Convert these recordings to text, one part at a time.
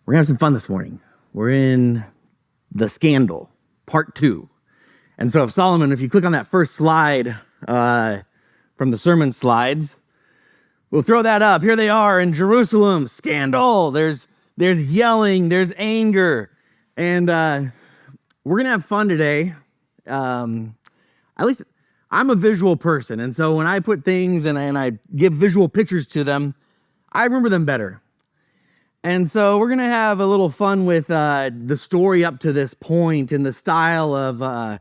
We're going to have some fun this morning. We're in the scandal, part 2. And so if you click on that first slide from the sermon slides, we'll throw that up. Here they are in Jerusalem, scandal. There's yelling, there's anger. And we're going to have fun today. At least I'm a visual person. And so when I put things and I give visual pictures to them, I remember them better. And so we're going to have a little fun with the story up to this point in the style of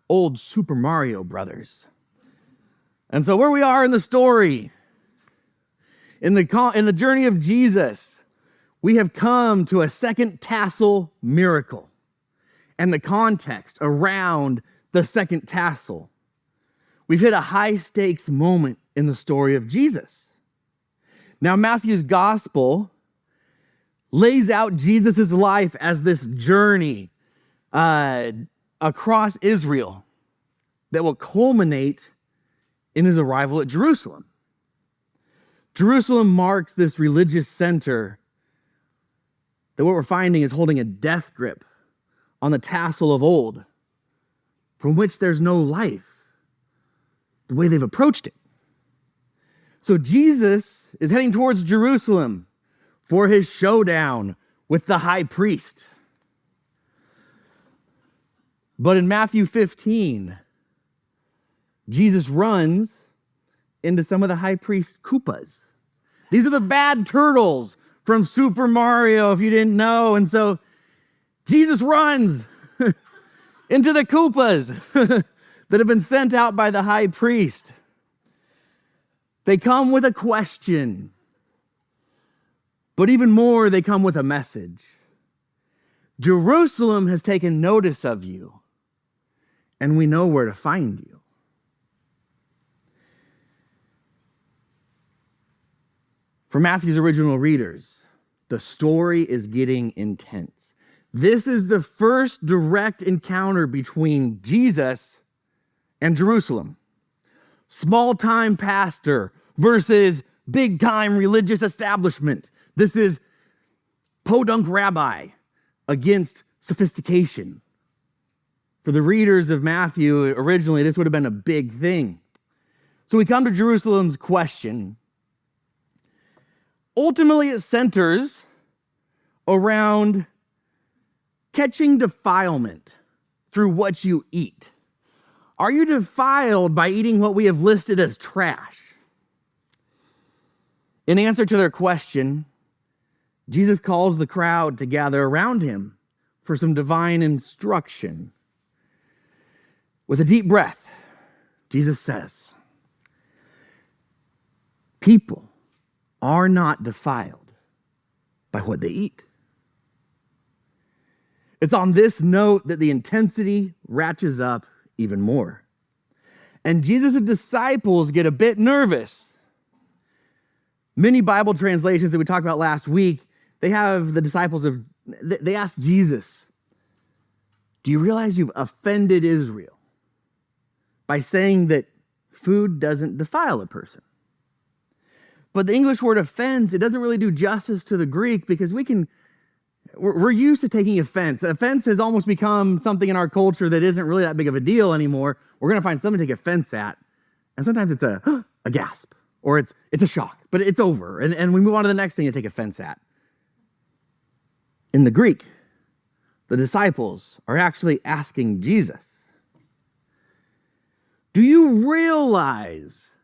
old Super Mario Brothers. And so where we are in the story, in the journey of Jesus, we have come to a second tassel miracle and the context around the second tassel. We've hit a high-stakes moment in the story of Jesus. Now, Matthew's gospel lays out Jesus' life as this journey across Israel that will culminate in his arrival at Jerusalem. Jerusalem marks this religious center that what we're finding is holding a death grip on the tassel of old, from which there's no life, the way they've approached it. So Jesus is heading towards Jerusalem for his showdown with the high priest. But in Matthew 15, Jesus runs into some of the high priest Koopas. These are the bad turtles from Super Mario, if you didn't know. And so Jesus runs into the Koopas that have been sent out by the high priest. They come with a question. But even more, they come with a message. Jerusalem has taken notice of you, and we know where to find you. For Matthew's original readers, the story is getting intense. This is the first direct encounter between Jesus and Jerusalem. Small-time pastor versus big-time religious establishment. This is podunk rabbi against sophistication. For the readers of Matthew, originally, this would have been a big thing. So we come to Jerusalem's question. Ultimately, it centers around catching defilement through what you eat. Are you defiled by eating what we have listed as trash? In answer to their question, Jesus calls the crowd to gather around him for some divine instruction. With a deep breath, Jesus says, people are not defiled by what they eat. It's on this note that the intensity ratchets up even more. And Jesus' disciples get a bit nervous. Many Bible translations that we talked about last week, they have the disciples they ask Jesus, do you realize you've offended Israel by saying that food doesn't defile a person? But the English word offense, it doesn't really do justice to the Greek because we're used to taking offense. Offense has almost become something in our culture that isn't really that big of a deal anymore. We're going to find something to take offense at. And sometimes it's a gasp or it's a shock, but it's over. And we move on to the next thing to take offense at. In the Greek, the disciples are actually asking Jesus, do you realize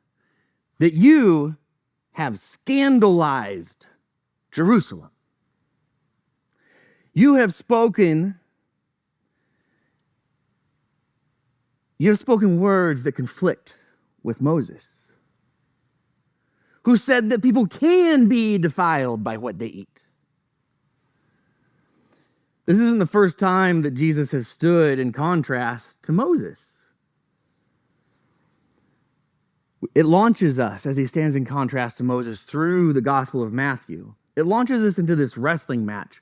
that you have scandalized Jerusalem? You have spoken words that conflict with Moses, who said that people can be defiled by what they eat. This isn't the first time that Jesus has stood in contrast to Moses. It launches us as he stands in contrast to Moses through the Gospel of Matthew. It launches us into this wrestling match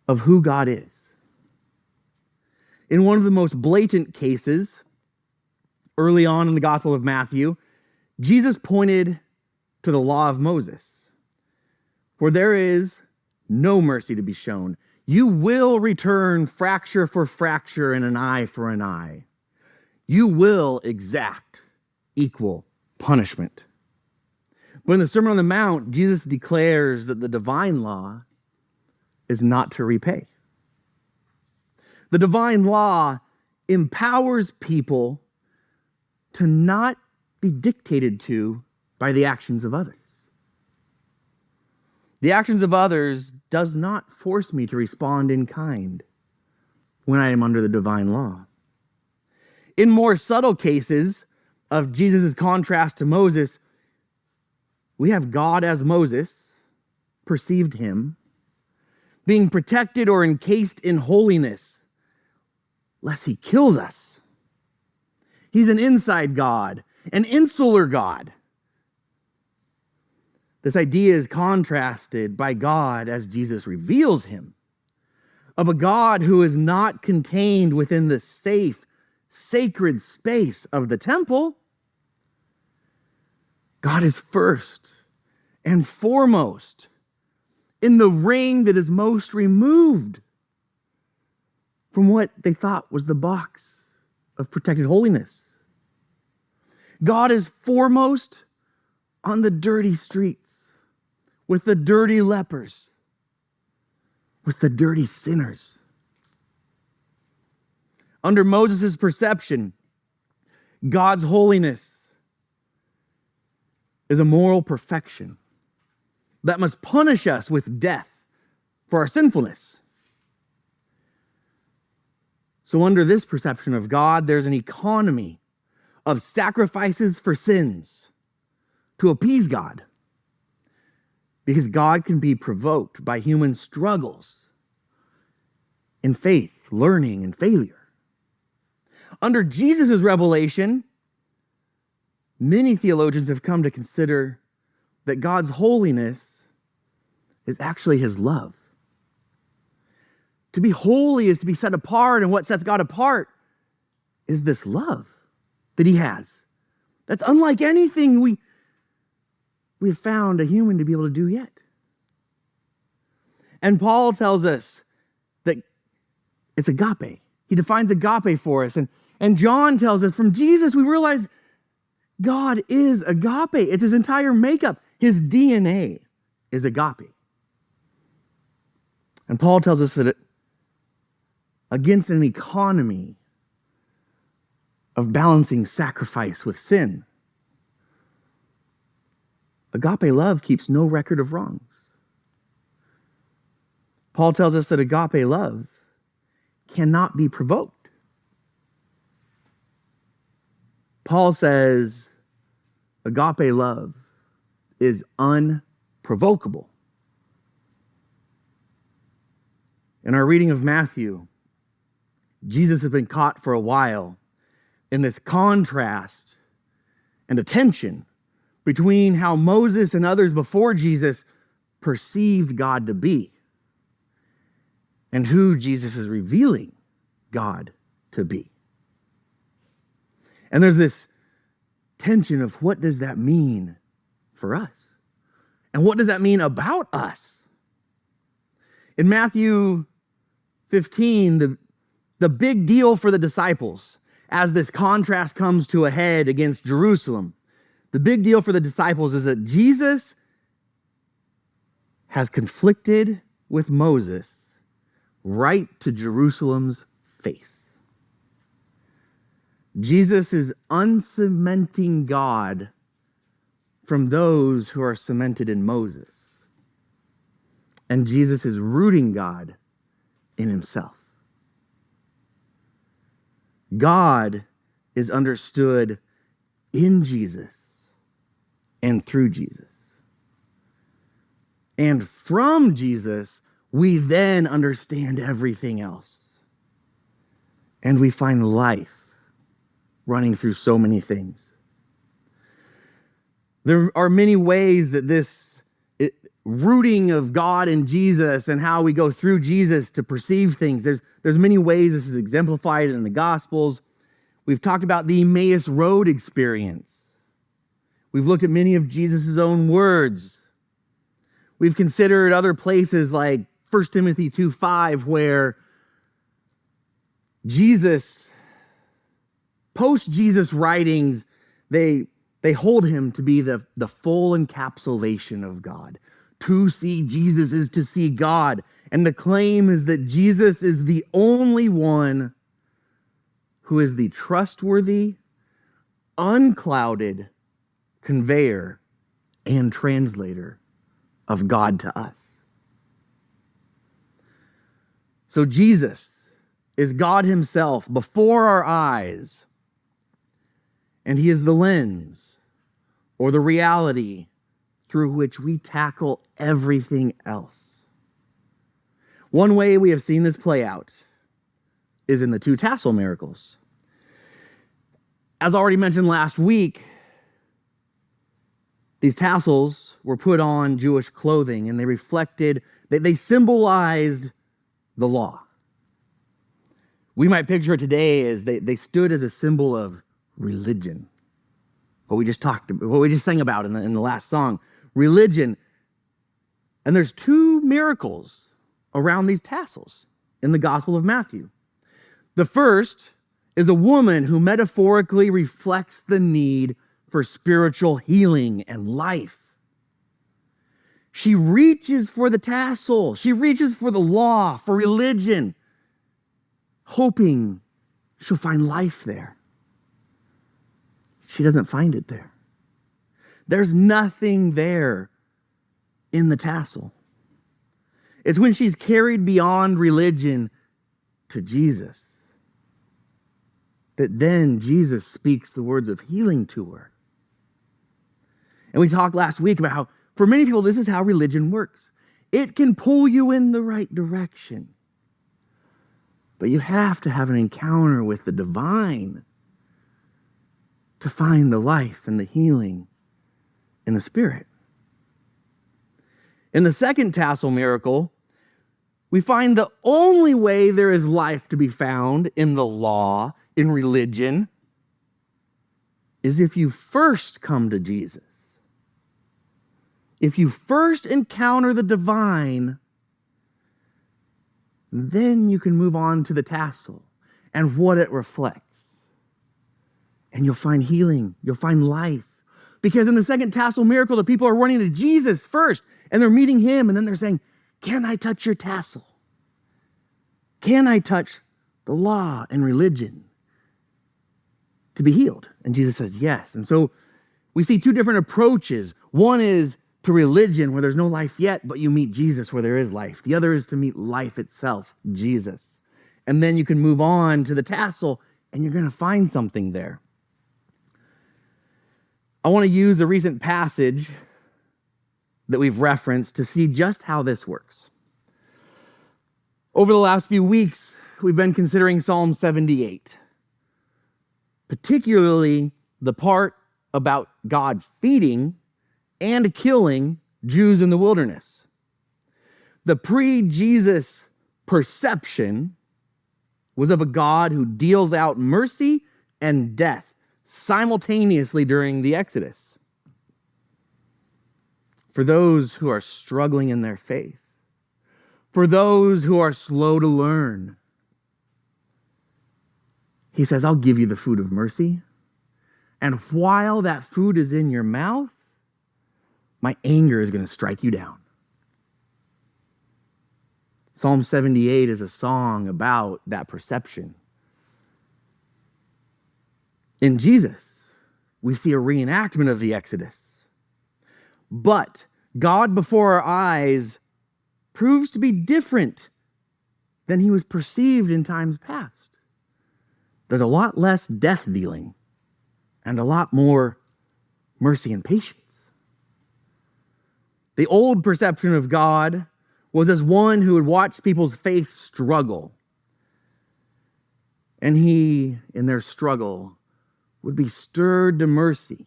of who God is. In one of the most blatant cases, early on in the Gospel of Matthew, Jesus pointed to the law of Moses, for there is no mercy to be shown. You will return fracture for fracture and an eye for an eye. You will exact equal punishment. But in the Sermon on the Mount, Jesus declares that the divine law is not to repay. The divine law empowers people to not be dictated to by the actions of others. The actions of others does not force me to respond in kind when I am under the divine law. In more subtle cases of Jesus' contrast to Moses, we have God as Moses perceived him, being protected or encased in holiness, lest he kills us. He's an inside God, an insular God. This idea is contrasted by God as Jesus reveals him, of a God who is not contained within the safe, sacred space of the temple. God is first and foremost in the ring that is most removed from what they thought was the box of protected holiness. God is foremost on the dirty streets, with the dirty lepers, with the dirty sinners. Under Moses' perception, God's holiness is a moral perfection that must punish us with death for our sinfulness. So under this perception of God, there's an economy of sacrifices for sins to appease God, because God can be provoked by human struggles in faith, learning, and failure. Under Jesus' revelation, many theologians have come to consider that God's holiness is actually his love. To be holy is to be set apart, and what sets God apart is this love that he has. That's unlike anything we've found a human to be able to do yet. And Paul tells us that it's agape. He defines agape for us. And John tells us from Jesus, we realize God is agape. It's his entire makeup. His DNA is agape. And Paul tells us that against an economy of balancing sacrifice with sin, agape love keeps no record of wrongs. Paul tells us that agape love cannot be provoked. Paul says agape love is unprovocable. In our reading of Matthew, Jesus has been caught for a while in this contrast and a tension between how Moses and others before Jesus perceived God to be and who Jesus is revealing God to be. And there's this tension of what does that mean for us? And what does that mean about us? In Matthew 15, the big deal for the disciples, as this contrast comes to a head against Jerusalem, the big deal for the disciples is that Jesus has conflicted with Moses right to Jerusalem's face. Jesus is uncementing God from those who are cemented in Moses. And Jesus is rooting God in himself. God is understood in Jesus and through Jesus. And from Jesus, we then understand everything else. And we find life running through so many things. There are many ways that this rooting of God in Jesus and how we go through Jesus to perceive things, there's many ways this is exemplified in the Gospels. We've talked about the Emmaus Road experience. We've looked at many of Jesus' own words. We've considered other places like 1 Timothy 2:5, where Jesus, post-Jesus writings, they hold him to be the full encapsulation of God. To see Jesus is to see God. And the claim is that Jesus is the only one who is the trustworthy, unclouded conveyor and translator of God to us. So Jesus is God himself before our eyes, and he is the lens or the reality through which we tackle everything else. One way we have seen this play out is in the two tassel miracles. As already mentioned last week, these tassels were put on Jewish clothing, and they symbolized the law. We might picture it today as they stood as a symbol of religion. What we just sang about in the last song, religion. And there's two miracles around these tassels in the Gospel of Matthew. The first is a woman who metaphorically reflects the need for spiritual healing and life. She reaches for the tassel. She reaches for the law, for religion, hoping she'll find life there. She doesn't find it there. There's nothing there in the tassel. It's when she's carried beyond religion to Jesus that then Jesus speaks the words of healing to her. And we talked last week about how, for many people, this is how religion works. It can pull you in the right direction, but you have to have an encounter with the divine to find the life and the healing in the Spirit. In the second tassel miracle, we find the only way there is life to be found in the law, in religion, is if you first come to Jesus. If you first encounter the divine, then you can move on to the tassel and what it reflects. And you'll find healing, you'll find life. Because in the second tassel miracle, the people are running to Jesus first, and they're meeting him, and then they're saying, "Can I touch your tassel? Can I touch the law and religion to be healed?" And Jesus says, yes. And so we see two different approaches. One is to religion, where there's no life yet, but you meet Jesus where there is life. The other is to meet life itself, Jesus. And then you can move on to the tassel, and you're going to find something there. I want to use a recent passage that we've referenced to see just how this works. Over the last few weeks, we've been considering Psalm 78, particularly the part about God feeding and killing Jews in the wilderness. The pre-Jesus perception was of a God who deals out mercy and death simultaneously during the Exodus. For those who are struggling in their faith, for those who are slow to learn, he says, I'll give you the food of mercy. And while that food is in your mouth, my anger is going to strike you down. Psalm 78 is a song about that perception. In Jesus, we see a reenactment of the Exodus. But God before our eyes proves to be different than he was perceived in times past. There's a lot less death dealing and a lot more mercy and patience. The old perception of God was as one who would watch people's faith struggle. And he, in their struggle, would be stirred to mercy,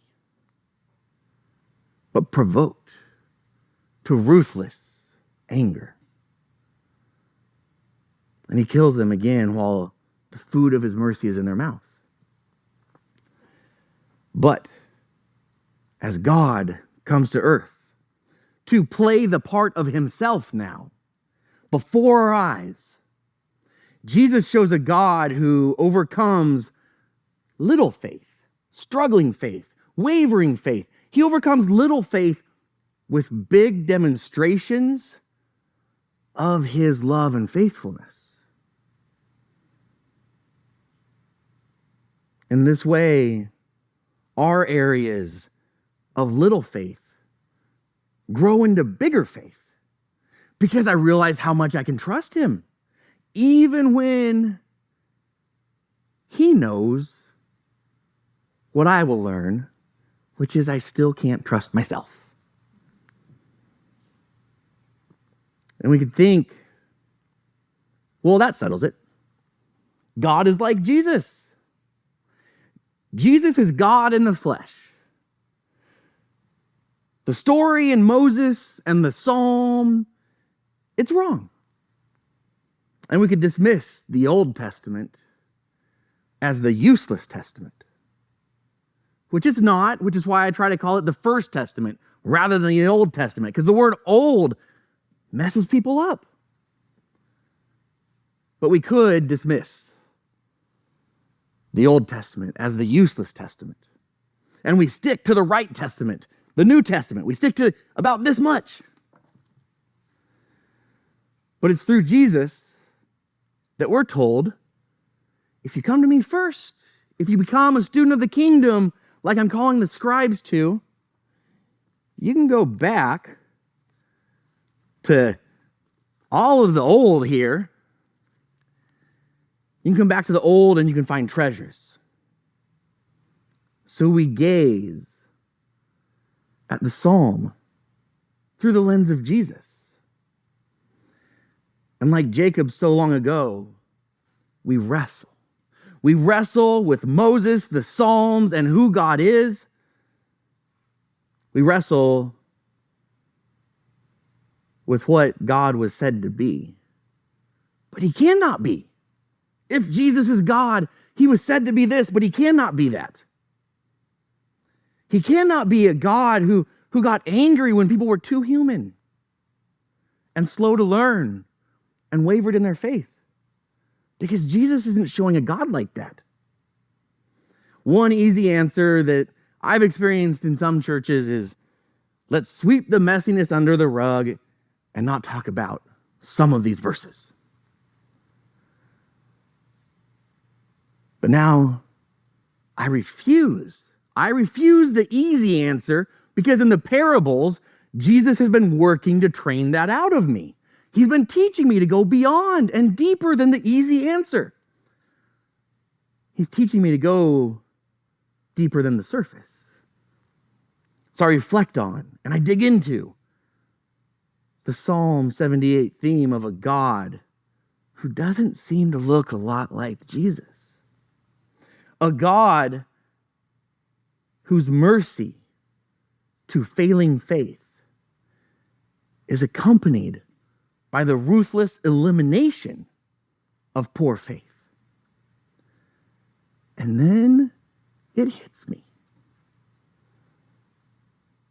but provoked to ruthless anger. And he kills them again while the food of his mercy is in their mouth. But as God comes to earth to play the part of himself now before our eyes. Jesus shows a God who overcomes little faith, struggling faith, wavering faith. He overcomes little faith with big demonstrations of his love and faithfulness. In this way, our areas of little faith grow into bigger faith because I realize how much I can trust him, even when he knows what I will learn, which is I still can't trust myself. And we could think, well, that settles it. God is like Jesus. Jesus is God in the flesh. The story in Moses and the Psalm, it's wrong. And we could dismiss the Old Testament as the useless testament, which it's not, which is why I try to call it the First Testament rather than the Old Testament, because the word old messes people up. But we could dismiss the Old Testament as the useless testament. And we stick to the right testament, the New Testament. We stick to about this much. But it's through Jesus that we're told, if you come to me first, if you become a student of the kingdom, like I'm calling the scribes to, you can go back to all of the old here. You can come back to the old and you can find treasures. So we gaze at the psalm through the lens of Jesus. And like Jacob so long ago, we wrestle. We wrestle with Moses, the Psalms, and who God is. We wrestle with what God was said to be. But he cannot be. If Jesus is God, he was said to be this, but he cannot be that. He cannot be a God who got angry when people were too human and slow to learn and wavered in their faith. Because Jesus isn't showing a God like that. One easy answer that I've experienced in some churches is, let's sweep the messiness under the rug and not talk about some of these verses. But now I refuse. I refuse the easy answer because in the parables, Jesus has been working to train that out of me. He's been teaching me to go beyond and deeper than the easy answer. He's teaching me to go deeper than the surface. So I reflect on and I dig into the Psalm 78 theme of a God who doesn't seem to look a lot like Jesus. A God whose mercy to failing faith is accompanied by the ruthless elimination of poor faith. And then it hits me.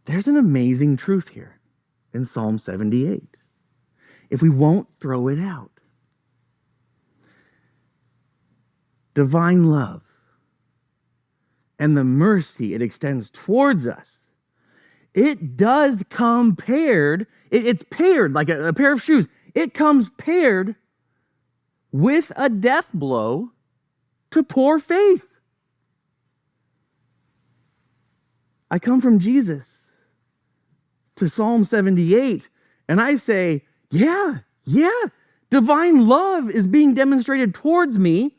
There's an amazing truth here in Psalm 78. If we won't throw it out. Divine love and the mercy it extends towards us, it does come paired, it's paired like a pair of shoes. It comes paired with a death blow to poor faith. I come from Jesus to Psalm 78, and I say, yeah, divine love is being demonstrated towards me,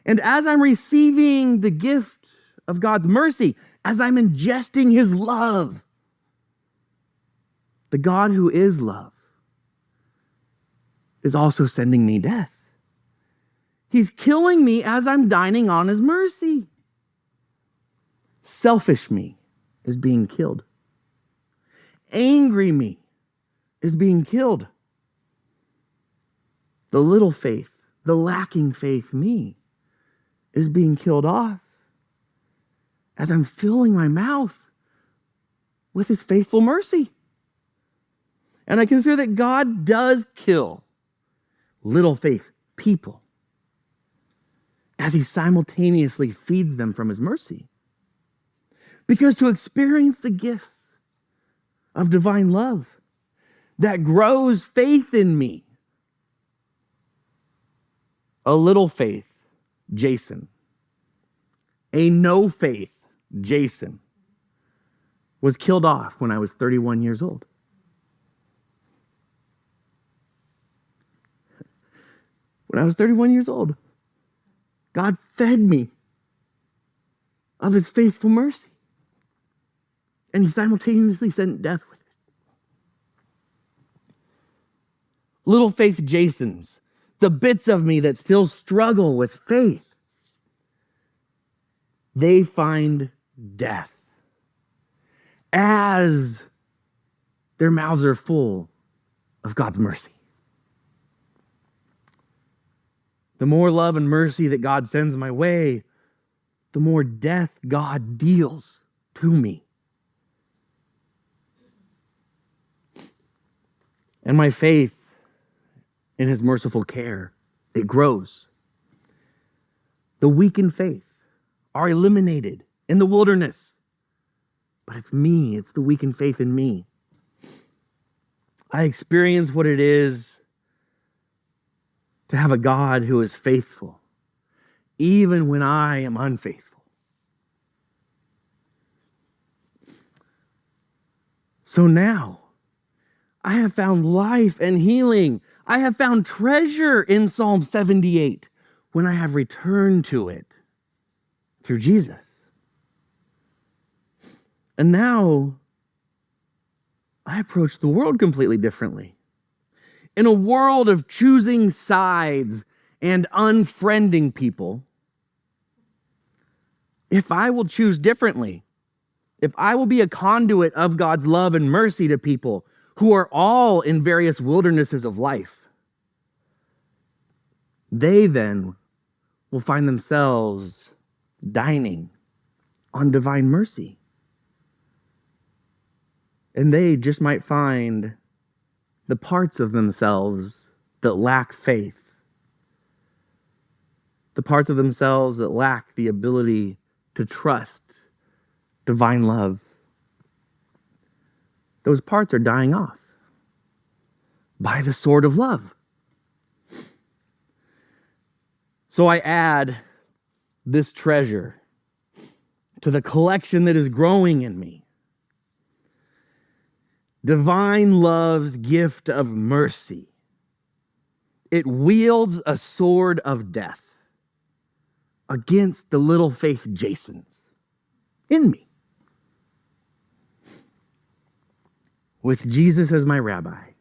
and as I'm receiving the gift of God's mercy, as I'm ingesting his love, the God who is love is also sending me death. He's killing me as I'm dining on his mercy. Selfish me is being killed. Angry me is being killed. The little faith, the lacking faith me is being killed off as I'm filling my mouth with his faithful mercy. And I consider that God does kill little faith people as he simultaneously feeds them from his mercy. Because to experience the gifts of divine love that grows faith in me, a little faith, Jason, a no faith, Jason, was killed off when I was 31 years old. When I was 31 years old, God fed me of his faithful mercy. And he simultaneously sent death with it. Little faith Jasons, the bits of me that still struggle with faith, they find death as their mouths are full of God's mercy. The more love and mercy that God sends my way, the more death God deals to me. And my faith in his merciful care, it grows. The weak in faith are eliminated in the wilderness. But it's me, it's the weak in faith in me. I experience what it is to have a God who is faithful, even when I am unfaithful. So now, I have found life and healing. I have found treasure in Psalm 78 when I have returned to it through Jesus. And now, I approach the world completely differently. In a world of choosing sides and unfriending people, if I will choose differently, if I will be a conduit of God's love and mercy to people who are all in various wildernesses of life, they then will find themselves dining on divine mercy. And they just might find the parts of themselves that lack faith, the parts of themselves that lack the ability to trust divine love. Those parts are dying off by the sword of love. So I add this treasure to the collection that is growing in me. Divine love's gift of mercy. It wields a sword of death against the little faith Jasons in me. With Jesus as my rabbi,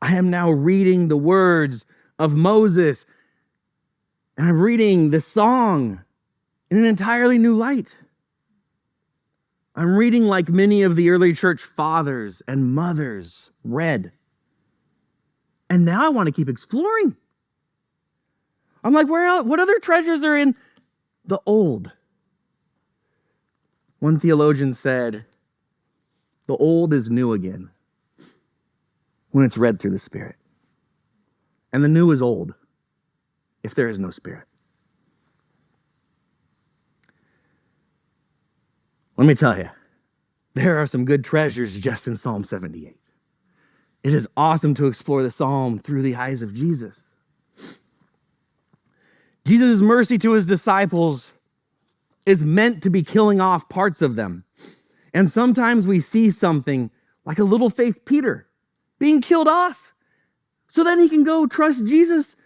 I am now reading the words of Moses, and I'm reading the song in an entirely new light. I'm reading like many of the early church fathers and mothers read. And now I want to keep exploring. I'm like, what other treasures are in the old? One theologian said, the old is new again when it's read through the Spirit. And the new is old if there is no Spirit. Let me tell you, there are some good treasures just in Psalm 78. It is awesome to explore the psalm through the eyes of Jesus. Jesus' mercy to his disciples is meant to be killing off parts of them. And sometimes we see something like a little faith Peter being killed off so then he can go trust Jesus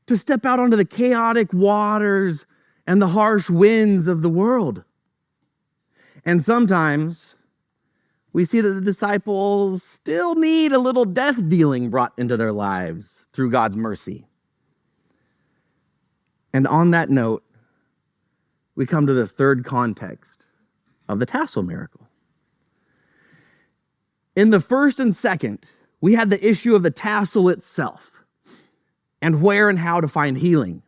to step out onto the chaotic waters and the harsh winds of the world. And sometimes we see that the disciples still need a little death dealing brought into their lives through God's mercy. And on that note, we come to the third context of the tassel miracle. In the first and second, we had the issue of the tassel itself and where and how to find healing.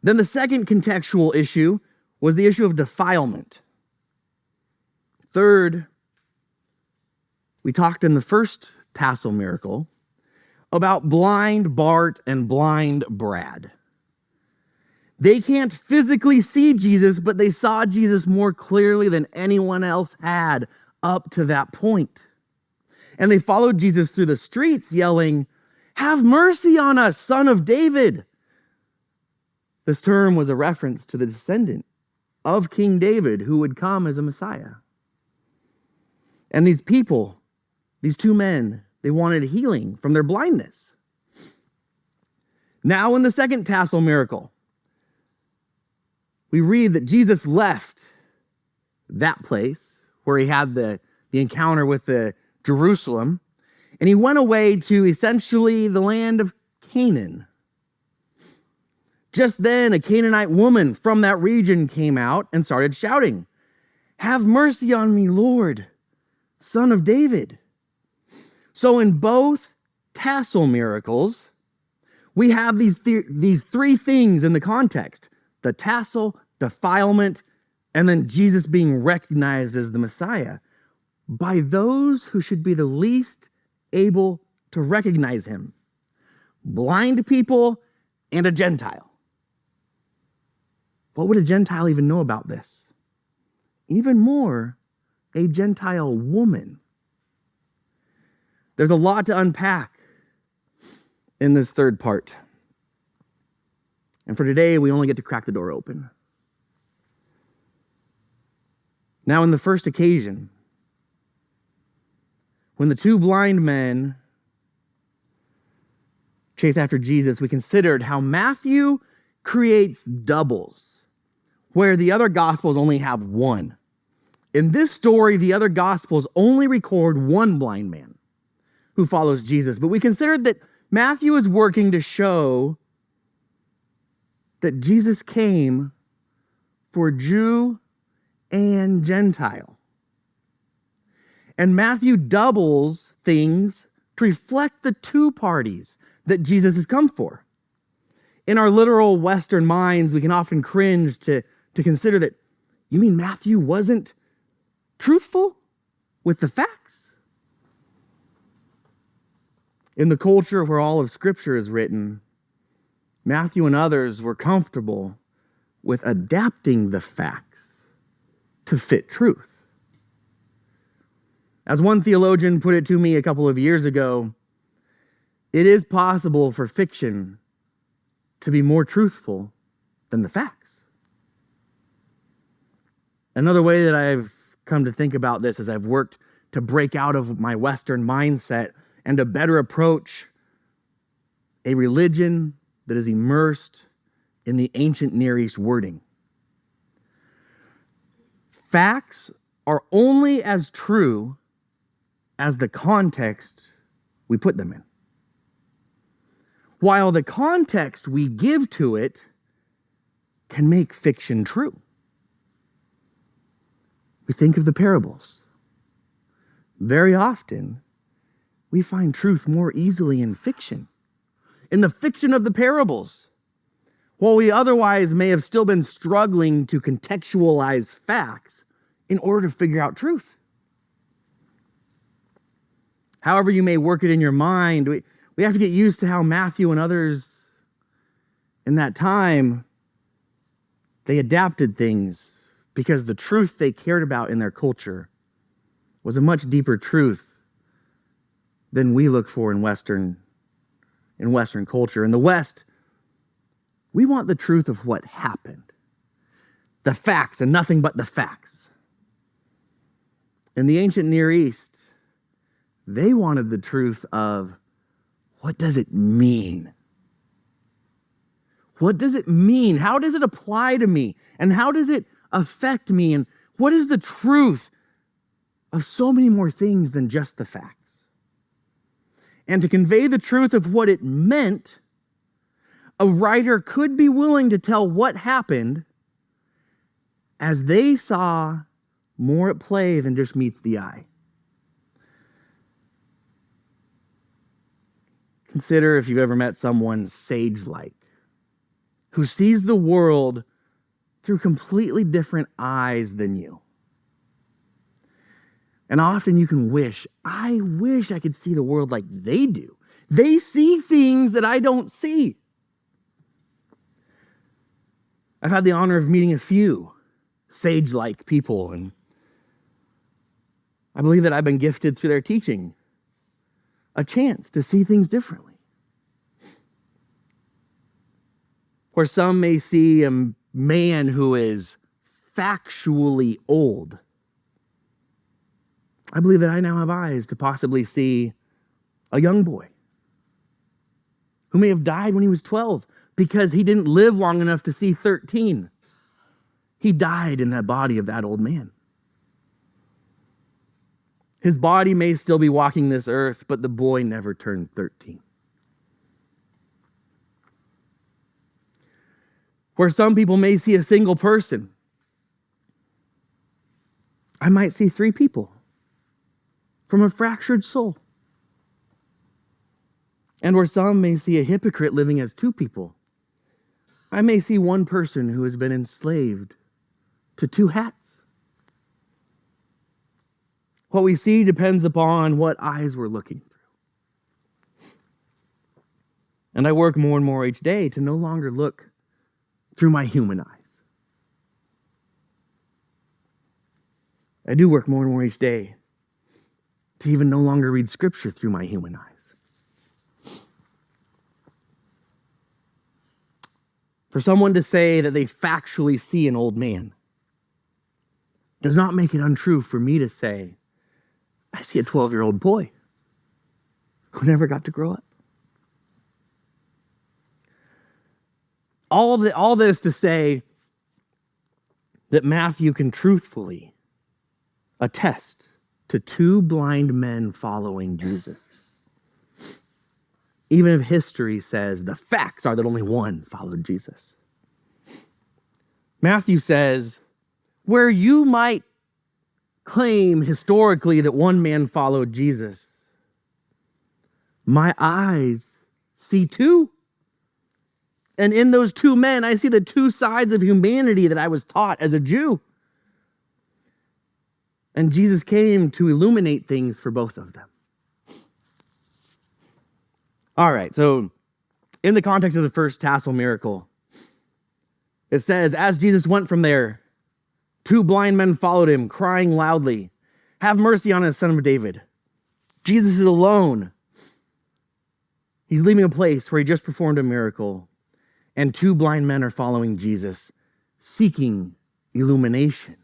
Then the second contextual issue was the issue of defilement. Third, We talked in the first tassel miracle about blind Bart and blind Brad. They can't physically see Jesus, but they saw Jesus more clearly than anyone else had up to that point. And they followed Jesus through the streets yelling, "Have mercy on us, Son of David." This term was a reference to the descendant of King David who would come as a Messiah. And these people, these two men, they wanted healing from their blindness. Now in the second tassel miracle, we read that Jesus left that place where he had the encounter with the Jerusalem, and he went away to essentially the land of Canaan. Just then, a Canaanite woman from that region came out and started shouting, "Have mercy on me, Lord, Son of David." So in both tassel miracles, we have these three things in the context: the tassel, defilement, and then Jesus being recognized as the Messiah by those who should be the least able to recognize him: blind people and a Gentile. What would a Gentile even know about this? Even more, a Gentile woman. There's a lot to unpack in this third part. And for today, we only get to crack the door open. Now, in the first occasion, when the two blind men chase after Jesus, we considered how Matthew creates doubles, where the other Gospels only have one. In this story, the other Gospels only record one blind man who follows Jesus. But we considered that Matthew is working to show that Jesus came for Jew and Gentile. And Matthew doubles things to reflect the two parties that Jesus has come for. In our literal Western minds, we can often cringe to consider that, you mean Matthew wasn't truthful with the facts? In the culture where all of Scripture is written, Matthew and others were comfortable with adapting the facts to fit truth. As one theologian put it to me a couple of years ago, it is possible for fiction to be more truthful than the facts. Another way that I've come to think about this as I've worked to break out of my Western mindset and to better approach a religion that is immersed in the ancient Near East wording. Facts are only as true as the context we put them in, while the context we give to it can make fiction true. We think of the parables. Very often, we find truth more easily in fiction, in the fiction of the parables, while we otherwise may have still been struggling to contextualize facts in order to figure out truth. However you may work it in your mind, we have to get used to how Matthew and others in that time, they adapted things because the truth they cared about in their culture was a much deeper truth than we look for in Western culture. In the West, we want the truth of what happened, the facts and nothing but the facts. In the ancient Near East, they wanted the truth of, what does it mean? What does it mean? How does it apply to me? And how does it affect me? And what is the truth of so many more things than just the facts? And to convey the truth of what it meant, a writer could be willing to tell what happened as they saw more at play than just meets the eye. Consider if you've ever met someone sage-like, who sees the world through completely different eyes than you. And often you can I wish I could see the world like they do. They see things that I don't see. I've had the honor of meeting a few sage-like people, and I believe that I've been gifted through their teaching a chance to see things differently. Where some may see a man who is factually old, I believe that I now have eyes to possibly see a young boy who may have died when he was 12 because he didn't live long enough to see 13. He died in that body of that old man. His body may still be walking this earth, but the boy never turned 13. Where some people may see a single person, I might see 3 people from a fractured soul. And where some may see a hypocrite living as 2 people, I may see one person who has been enslaved to 2 hats. What we see depends upon what eyes we're looking through. And I work more and more each day to no longer look through my human eyes. I do work more and more each day to even no longer read Scripture through my human eyes. For someone to say that they factually see an old man does not make it untrue for me to say, I see a 12-year-old boy who never got to grow up. All this to say that Matthew can truthfully attest to 2 blind men following Jesus. Even if history says the facts are that only one followed Jesus. Matthew says, where you might claim historically that one man followed Jesus, my eyes see 2. And in those 2 men, I see the 2 sides of humanity that I was taught as a Jew. And Jesus came to illuminate things for both of them. All right, so in the context of the first tassel miracle, it says, as Jesus went from there, 2 blind men followed him, crying loudly, have mercy on us, Son of David. Jesus is alone. He's leaving a place where he just performed a miracle, and 2 blind men are following Jesus, seeking illumination,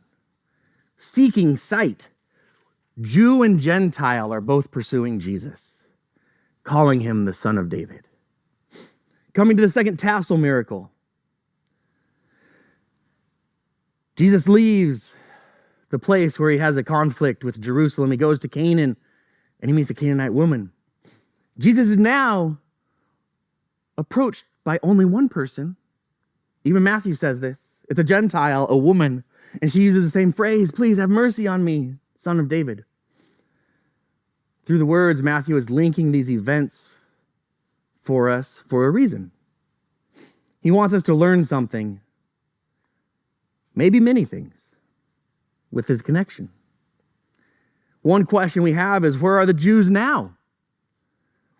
seeking sight. Jew and Gentile are both pursuing Jesus, calling him the Son of David. Coming to the second tassel miracle, Jesus leaves the place where he has a conflict with Jerusalem. He goes to Canaan and he meets a Canaanite woman. Jesus is now approached by only one person. Even Matthew says this. It's a Gentile, a woman, and she uses the same phrase, please have mercy on me, Son of David. Through the words, Matthew is linking these events for us for a reason. He wants us to learn something, maybe many things, with his connection. One question we have is, where are the Jews now?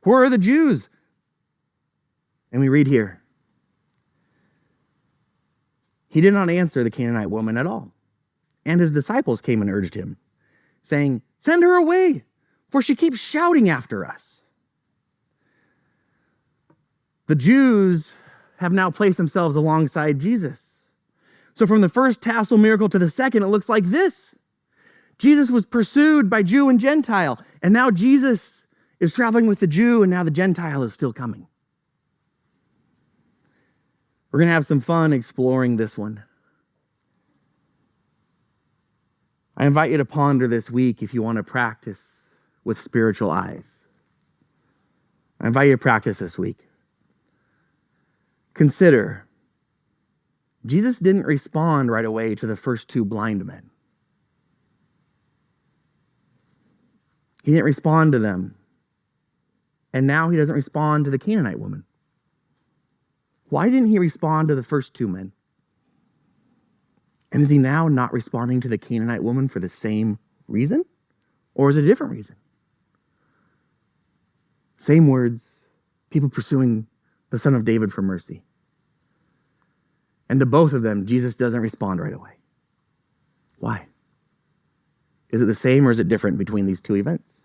Where are the Jews? And we read here, he did not answer the Canaanite woman at all. And his disciples came and urged him, saying, send her away, for she keeps shouting after us. The Jews have now placed themselves alongside Jesus. So from the first tassel miracle to the second, it looks like this. Jesus was pursued by Jew and Gentile, and now Jesus is traveling with the Jew, and now the Gentile is still coming. We're going to have some fun exploring this one. I invite you to ponder this week if you want to practice with spiritual eyes. I invite you to practice this week. Consider, Jesus didn't respond right away to the first 2 blind men. He didn't respond to them. And now he doesn't respond to the Canaanite woman. Why didn't he respond to the first 2 men? And is he now not responding to the Canaanite woman for the same reason? Or is it a different reason? Same words, people pursuing the Son of David for mercy. And to both of them, Jesus doesn't respond right away. Why? Is it the same or is it different between these two events?